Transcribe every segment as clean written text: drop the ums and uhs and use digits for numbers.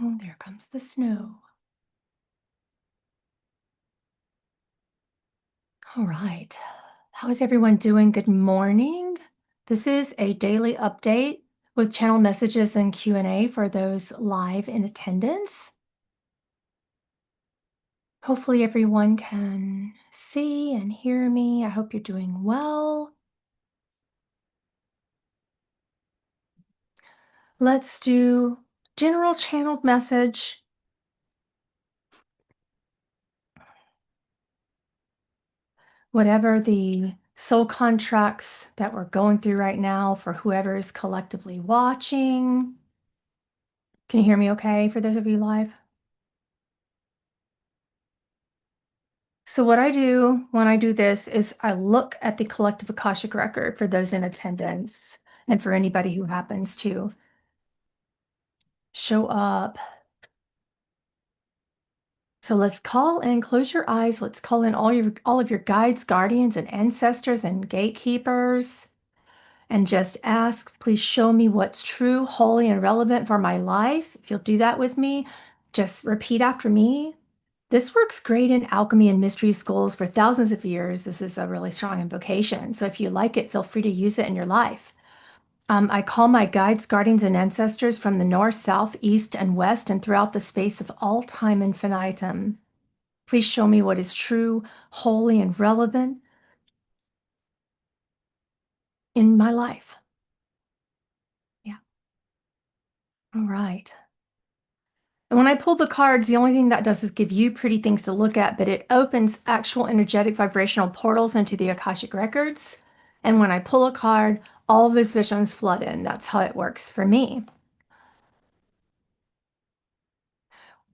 Oh, there comes the snow. All right. How is everyone doing? Good morning. This is a daily update with channel messages and Q&A for those live in attendance. Hopefully everyone can see and hear me. I hope you're doing well. Let's do general channeled message. Whatever the soul contracts that we're going through right now for whoever is collectively watching. Can you hear me okay for those of you live? So what I do when I do this is I look at the collective Akashic record for those in attendance and for anybody who happens to show up. So let's call in, close your eyes. Let's call in all of your guides, guardians, and ancestors and gatekeepers. And just ask, please show me what's true, holy, and relevant for my life. If you'll do that with me, just repeat after me. This works great in alchemy and mystery schools for thousands of years. This is a really strong invocation. So if you like it, feel free to use it in your life. I call my guides, guardians, and ancestors from the north, south, east, and west, and throughout the space of all time infinitum. Please show me what is true, holy, and relevant in my life. Yeah. All right. And when I pull the cards, the only thing that does is give you pretty things to look at, but it opens actual energetic vibrational portals into the Akashic records. And when I pull a card, all those visions flood in. That's how it works for me.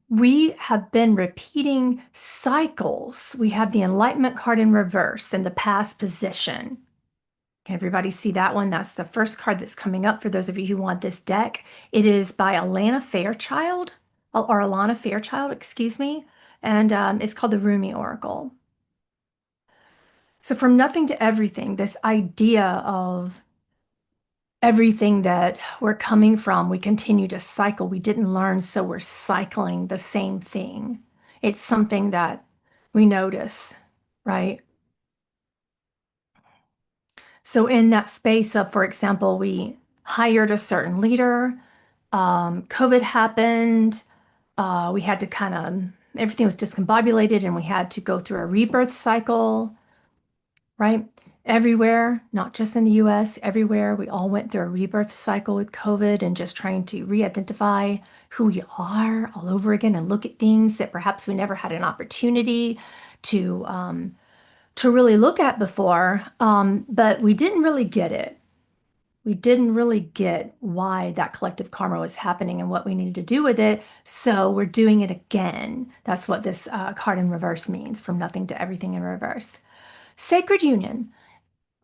We have been repeating cycles. We have the Enlightenment card in reverse in the past position. Can everybody see that one? That's the first card that's coming up for those of you who want this deck. It is by Alana Fairchild, or Alana Fairchild, excuse me, and it's called the Rumi Oracle. So from nothing to everything, this idea of everything that we're coming from, we continue to cycle. We didn't learn, so we're cycling the same thing. It's something that we notice, right? So in that space of, for example, we hired a certain leader, COVID happened, we had to everything was discombobulated and we had to go through a rebirth cycle, right? Everywhere, not just in the US, everywhere, we all went through a rebirth cycle with COVID and just trying to re-identify who we are all over again and look at things that perhaps we never had an opportunity to really look at before, but we didn't really get it. We didn't really get why that collective karma was happening and what we needed to do with it. So we're doing it again. That's what this card in reverse means, from nothing to everything in reverse. Sacred union.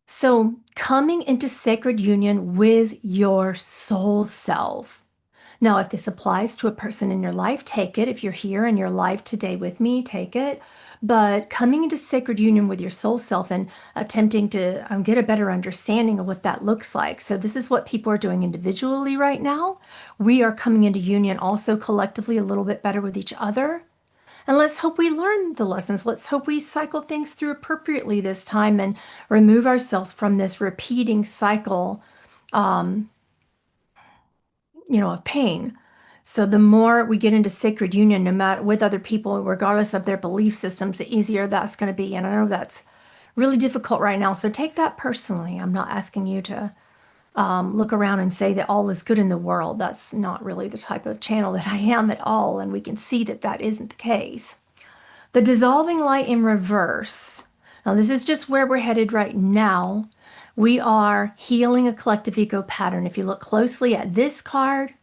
So coming into sacred union with your soul self. Now, if this applies to a person in your life, take it. If you're here in your life today with me, take it. But coming into sacred union with your soul self and attempting to get a better understanding of what that looks like. So this is what people are doing individually right now. We are coming into union also collectively a little bit better with each other. And let's hope we learn the lessons. Let's hope we cycle things through appropriately this time and remove ourselves from this repeating cycle, um, of pain. So the more we get into sacred union, no matter with other people, regardless of their belief systems, the easier that's going to be. And I know that's really difficult right now. So take that personally. I'm not asking you to look around and say that all is good in the world. That's not really the type of channel that I am at all. And we can see that that isn't the case. The dissolving light in reverse. Now, this is just where we're headed right now. We are healing a collective ego pattern. If you look closely at this card,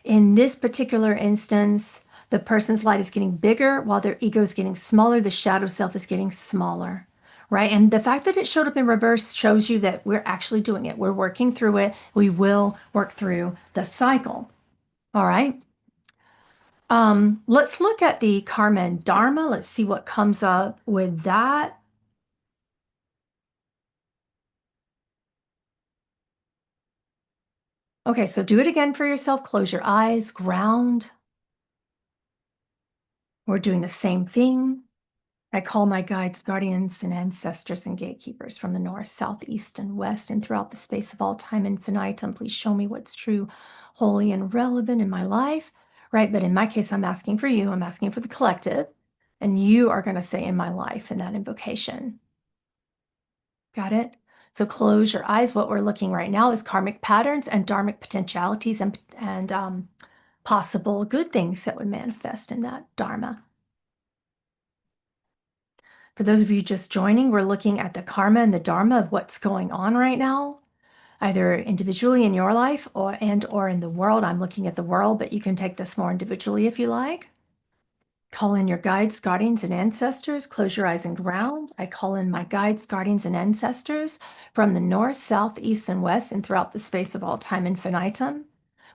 in this particular instance, the person's light is getting bigger while their ego is getting smaller. The shadow self is getting smaller, right? And the fact that it showed up in reverse shows you that we're actually doing it. We're working through it. We will work through the cycle. All right. Let's look at the karma and dharma. Let's see what comes up with that. Okay, so do it again for yourself. Close your eyes, ground. We're doing the same thing. I call my guides, guardians, and ancestors and gatekeepers from the north, south, east, and west, and throughout the space of all time infinitum. Please show me what's true, holy, and relevant in my life, right? But in my case, I'm asking for you, I'm asking for the collective, and you are going to say in my life in that invocation. Got it? So close your eyes. What we're looking right now is karmic patterns and dharmic potentialities and possible good things that would manifest in that dharma. For those of you just joining, we're looking at the karma and the dharma of what's going on right now, either individually in your life or in the world. I'm looking at the world, but you can take this more individually if you like. Call in your guides, guardians, and ancestors. Close your eyes and ground. I call in my guides, guardians, and ancestors from the north, south, east, and west, and throughout the space of all time infinitum.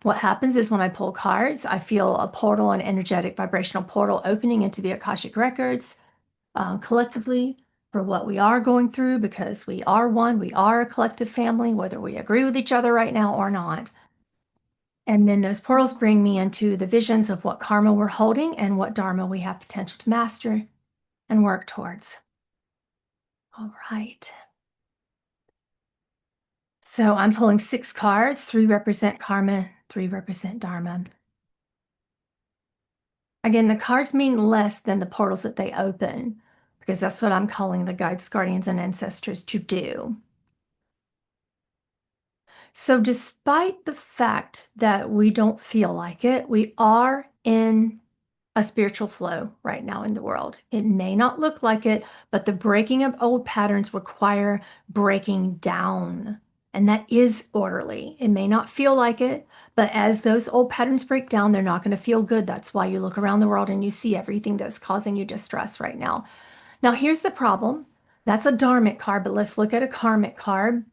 What happens is when I pull cards, I feel a portal, an energetic vibrational portal opening into the Akashic records collectively for what we are going through, because we are one, we are a collective family, whether we agree with each other right now or not. And then those portals bring me into the visions of what karma we're holding and what dharma we have potential to master and work towards. All right. So I'm pulling 6 cards. 3 represent karma, 3 represent dharma. Again, the cards mean less than the portals that they open, because that's what I'm calling the guides, guardians, and ancestors to do. So despite the fact that we don't feel like it, we are in a spiritual flow right now in the world. It may not look like it, but the breaking of old patterns require breaking down. And that is orderly. It may not feel like it, but as those old patterns break down, they're not going to feel good. That's why you look around the world and you see everything that's causing you distress right now. Now, here's the problem. That's a dharmic card, but let's look at a karmic card.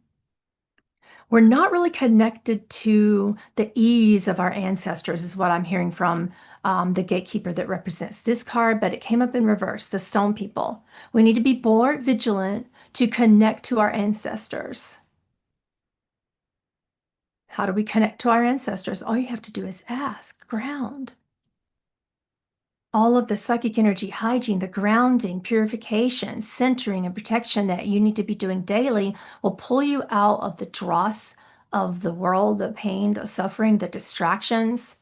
We're not really connected to the ease of our ancestors, is what I'm hearing from the gatekeeper that represents this card, but it came up in reverse, the stone people. We need to be more vigilant to connect to our ancestors. How do we connect to our ancestors? All you have to do is ask, ground. All of the psychic energy hygiene, the grounding, purification, centering, and protection that you need to be doing daily will pull you out of the dross of the world, the pain, the suffering, the distractions.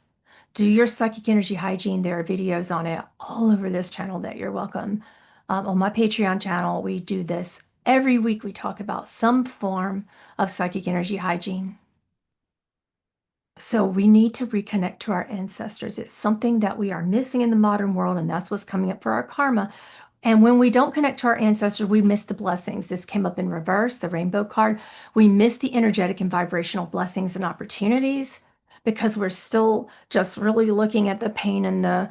Do your psychic energy hygiene. There are videos on it all over this channel that you're welcome. On my Patreon channel, we do this every week. We talk about some form of psychic energy hygiene. So we need to reconnect to our ancestors. It's something that we are missing in the modern world, and that's what's coming up for our karma. And when we don't connect to our ancestors, we miss the blessings. This came up in reverse, the rainbow card. We miss the energetic and vibrational blessings and opportunities because we're still just really looking at the pain and the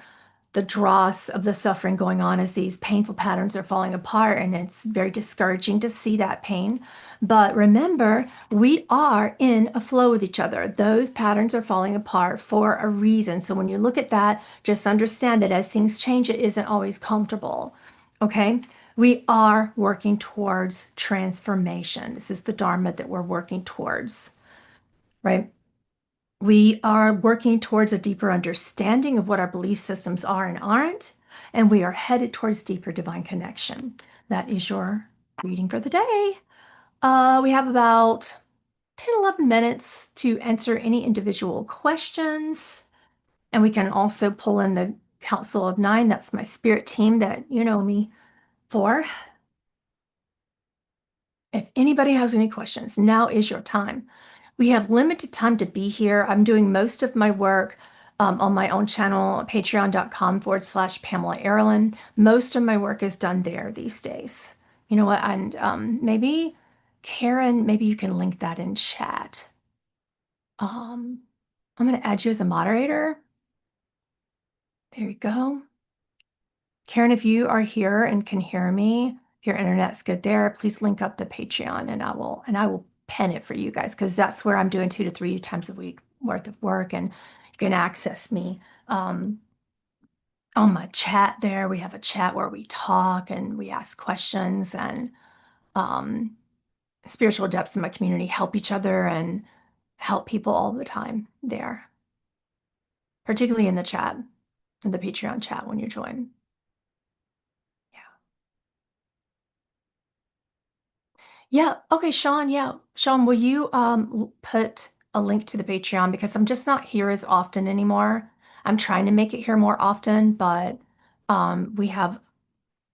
dross of the suffering going on as these painful patterns are falling apart. And it's very discouraging to see that pain. But remember, we are in a flow with each other. Those patterns are falling apart for a reason. So when you look at that, just understand that as things change, it isn't always comfortable. Okay? We are working towards transformation. This is the dharma that we're working towards, right? We are working towards a deeper understanding of what our belief systems are and aren't, and we are headed towards deeper divine connection. That is your reading for the day. We have about 10, 11 minutes to answer any individual questions, and we can also pull in the Council of Nine. That's my spirit team that you know me for. If anybody has any questions, now is your time. We have limited time to be here. I'm doing most of my work on my own channel, patreon.com/Pamela Aaralyn. Most of my work is done there these days. You know what? And maybe Karen, maybe you can link that in chat. I'm going to add you as a moderator. There you go. Karen, if you are here and can hear me, if your internet's good there, please link up the Patreon and I will pen it for you guys, because that's where I'm doing 2 to 3 times a week worth of work, and you can access me on my chat there. We have a chat where we talk and we ask questions, and spiritual adepts in my community help each other and help people all the time there, particularly in the chat. in the Patreon chat when you join. Yeah. Yeah. Okay, Sean. Yeah. Sean, will you put a link to the Patreon because I'm just not here as often anymore. I'm trying to make it here more often, but we have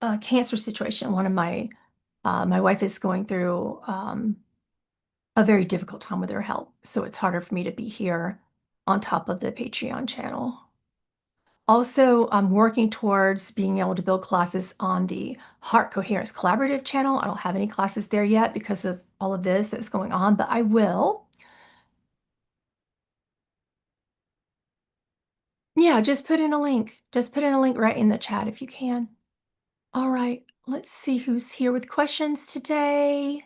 a cancer situation. One of my wife is going through a very difficult time with her health, so it's harder for me to be here on top of the Patreon channel. Also, I'm working towards being able to build classes on the Heart Coherence Collaborative channel. I don't have any classes there yet because of all of this that's going on, but I will. Yeah, just put in a link. Just put in a link right in the chat if you can. All right, let's see who's here with questions today.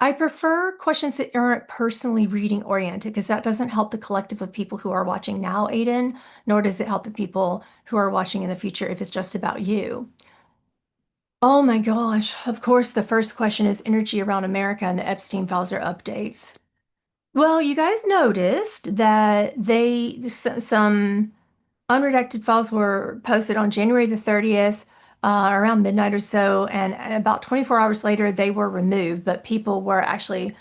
I prefer questions that aren't personally reading oriented because that doesn't help the collective of people who are watching now, Aiden, nor does it help the people who are watching in the future if it's just about you. Oh my gosh. Of course, the first question is energy around America and the Epstein files are updates. Well, you guys noticed that some unredacted files were posted on January the 30th, around midnight or so, and about 24 hours later, they were removed, but people were actually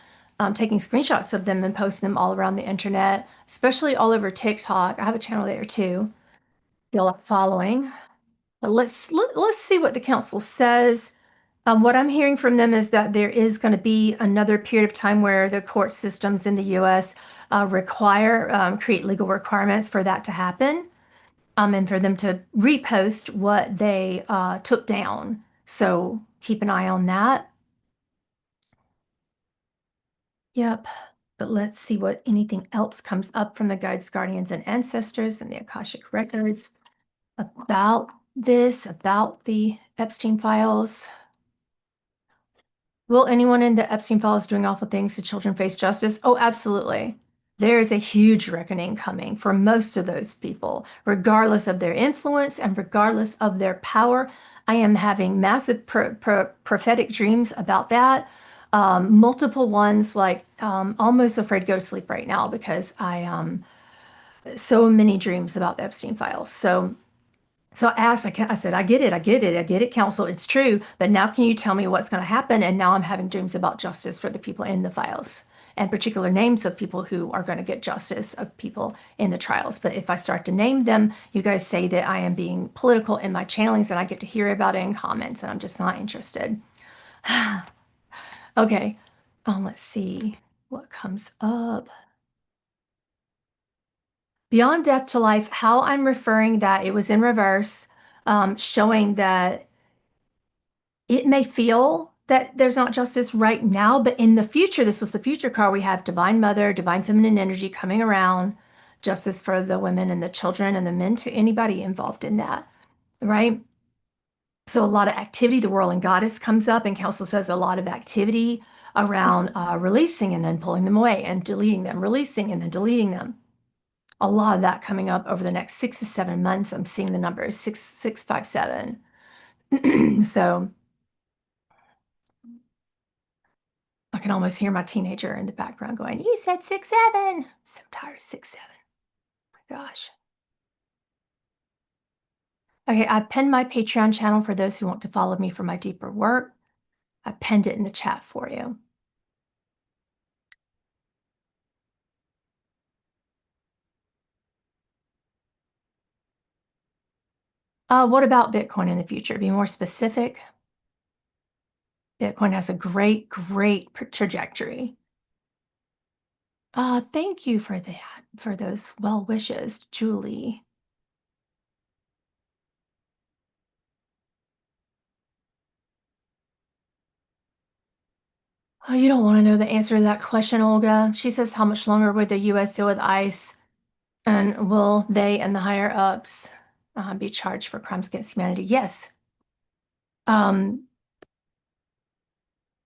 taking screenshots of them and posting them all around the internet, especially all over TikTok. I have a channel there too. Feel like following. But let's see what the council says. What I'm hearing from them is that there is going to be another period of time where the court systems in the U.S. Create legal requirements for that to happen, and for them to repost what they took down. So keep an eye on that. Yep. But let's see what anything else comes up from the guides, guardians, and ancestors and the Akashic records about this, about the Epstein files. Will anyone in the Epstein files doing awful things to children face justice? Oh, absolutely. There is a huge reckoning coming for most of those people, regardless of their influence and regardless of their power. I am having massive prophetic dreams about that. Multiple ones, like almost afraid to go to sleep right now because so many dreams about the Epstein files. So I asked, I said, I get it, counsel, it's true, but now can you tell me what's going to happen? And now I'm having dreams about justice for the people in the files and particular names of people who are going to get justice of people in the trials. But if I start to name them, you guys say that I am being political in my channelings and I get to hear about it in comments, and I'm just not interested. Okay, let's see what comes up. Beyond death to life, how I'm referring that it was in reverse, showing that it may feel that there's not justice right now, but in the future, this was the future card. We have Divine Mother, Divine Feminine Energy coming around, justice for the women and the children and the men, to anybody involved in that, right? So a lot of activity, the Whirling Goddess comes up, and Council says a lot of activity around releasing and then pulling them away and deleting them, releasing and then deleting them. A lot of that coming up over the next 6 to 7 months. I'm seeing the numbers 6, 6, 5, 7. So I can almost hear my teenager in the background going, "You said 6, 7." So tired of 6, 7. My gosh. Okay, I pinned my Patreon channel for those who want to follow me for my deeper work. I pinned it in the chat for you. What about Bitcoin in the future? Be more specific. Bitcoin has a great, great trajectory. Thank you for that, for those well wishes, Julie. Oh, you don't want to know the answer to that question, Olga. She says, how much longer would the U.S. deal with ICE? And will they and the higher ups be charged for crimes against humanity? Yes. Um,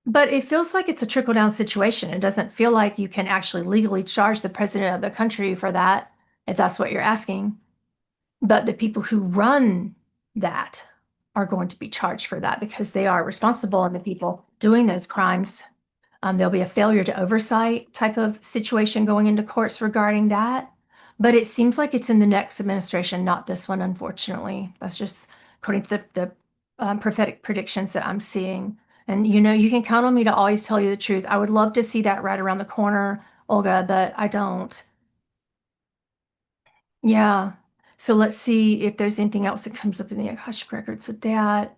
but it feels like it's a trickle-down situation. It doesn't feel like you can actually legally charge the president of the country for that, if that's what you're asking. But the people who run that are going to be charged for that because they are responsible, and the people doing those crimes, there'll be a failure to oversight type of situation going into courts regarding that. But it seems like it's in the next administration, not this one, unfortunately. That's just according to the prophetic predictions that I'm seeing. And you can count on me to always tell you the truth. I would love to see that right around the corner, Olga, but I don't. Yeah. So let's see if there's anything else that comes up in the Akashic records with that.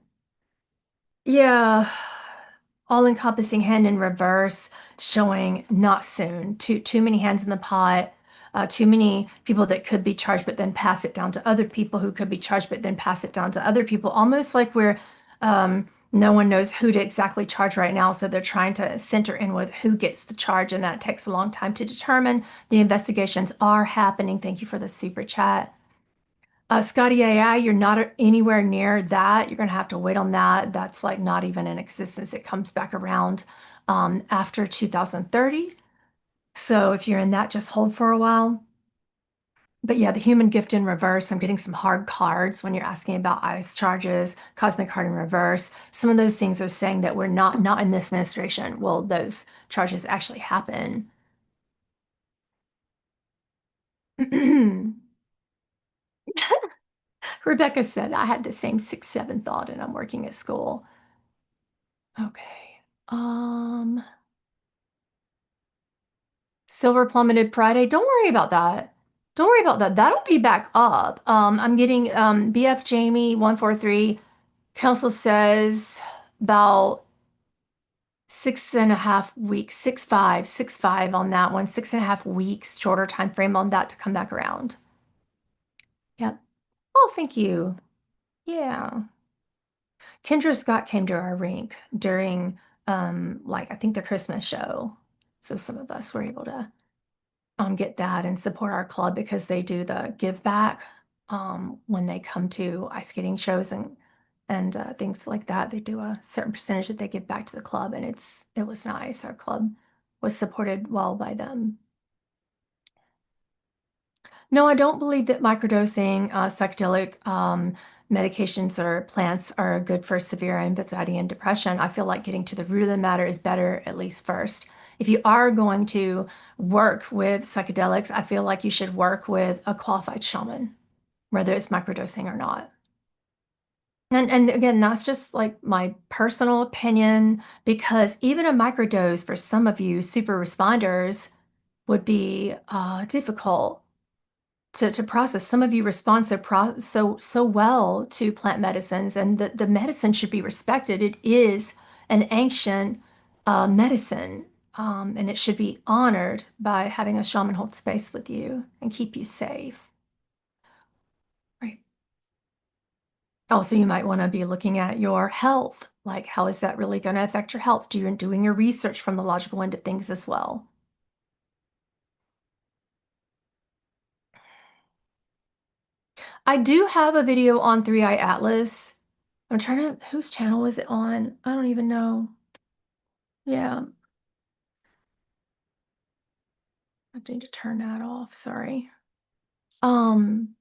Yeah. All-encompassing hand in reverse, showing not soon. Too many hands in the pot. Too many people that could be charged, but then pass it down to other people who could be charged, but then pass it down to other people. Almost like no one knows who to exactly charge right now, so they're trying to center in with who gets the charge, and that takes a long time to determine. The investigations are happening. Thank you for the super chat. Scotty AI, you're not anywhere near that. You're going to have to wait on that. That's like not even in existence. It comes back around after 2030. So if you're in that, just hold for a while. But yeah, the human gift in reverse, I'm getting some hard cards when you're asking about ICE charges, cosmic card in reverse. Some of those things are saying that we're not in this administration. Well, those charges actually happen. Rebecca said, I had the same 6-7 thought and I'm working at school. Okay. Silver plummeted Friday. Don't worry about that. Don't worry about that. That'll be back up. I'm getting BF Jamie 143. Council says about 6.5 weeks, 6.5 on that one, 6.5 weeks, shorter time frame on that to come back around. Yep. Oh, thank you. Yeah. Kendra Scott came to our rink during like I think the Christmas show. So some of us were able to get that and support our club because they do the give back when they come to ice skating shows and things like that. They do a certain percentage that they give back to the club, and it was nice. Our club was supported well by them. No, I don't believe that microdosing psychedelic medications or plants are good for severe anxiety and depression. I feel like getting to the root of the matter is better, at least first. If you are going to work with psychedelics, I feel like you should work with a qualified shaman, whether it's microdosing or not. And again, that's just like my personal opinion, because even a microdose for some of you super responders would be difficult to process. Some of you respond so well to plant medicines, and the medicine should be respected. It is an ancient medicine, and it should be honored by having a shaman hold space with you and keep you safe. Right. Also, you might want to be looking at your health. Like, how is that really going to affect your health? Doing your research from the logical end of things as well. I do have a video on Three Eye Atlas. I'm trying to, whose channel was it on? I don't even know. Yeah, I need to turn that off. Sorry. Um,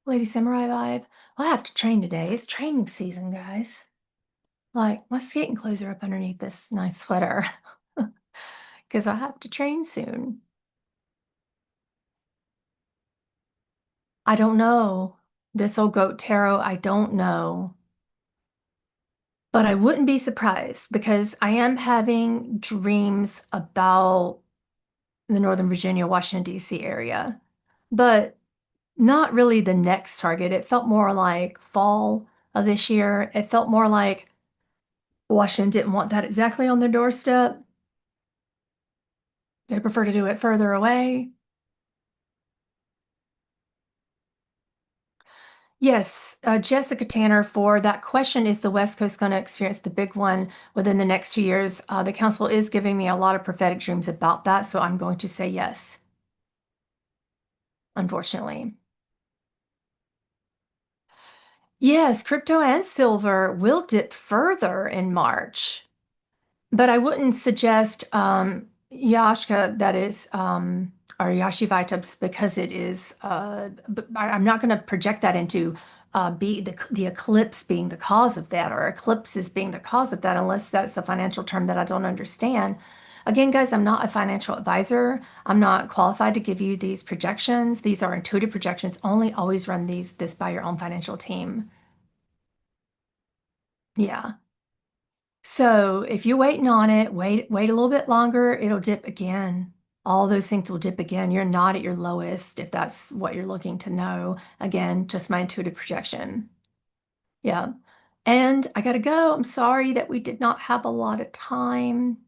Lady Samurai Live. Well, I have to train today. It's training season, guys. Like, my skating clothes are up underneath this nice sweater because I have to train soon. I don't know. This old goat tarot, I don't know. But I wouldn't be surprised because I am having dreams about the Northern Virginia, Washington, D.C. area, but not really the next target. It felt more like fall of this year. It felt more like Washington didn't want that exactly on their doorstep. They prefer to do it further away. Yes, Jessica Tanner, for that question, is the West Coast going to experience the big one within the next 2 years? The council is giving me a lot of prophetic dreams about that, so I'm going to say yes, unfortunately. Yes, crypto and silver will dip further in March, but I wouldn't suggest Yashka, that is, or Yashi Vitebs, because it is, I'm not going to project that into be the eclipse being the cause of that, or eclipses being the cause of that, unless that's a financial term that I don't understand. Again, guys, I'm not a financial advisor. I'm not qualified to give you these projections. These are intuitive projections only. Always run this by your own financial team. Yeah. So if you're waiting on it, wait a little bit longer, it'll dip again. All those things will dip again. You're not at your lowest if that's what you're looking to know. Again, just my intuitive projection. Yeah. And I gotta go. I'm sorry that we did not have a lot of time,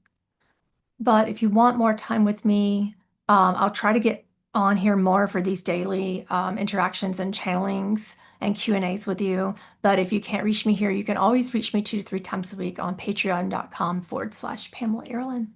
but if you want more time with me, I'll try to get on here more for these daily interactions and channelings and Q&As with you. But if you can't reach me here, you can always reach me 2 to 3 times a week on patreon.com/Pamela Aaralyn.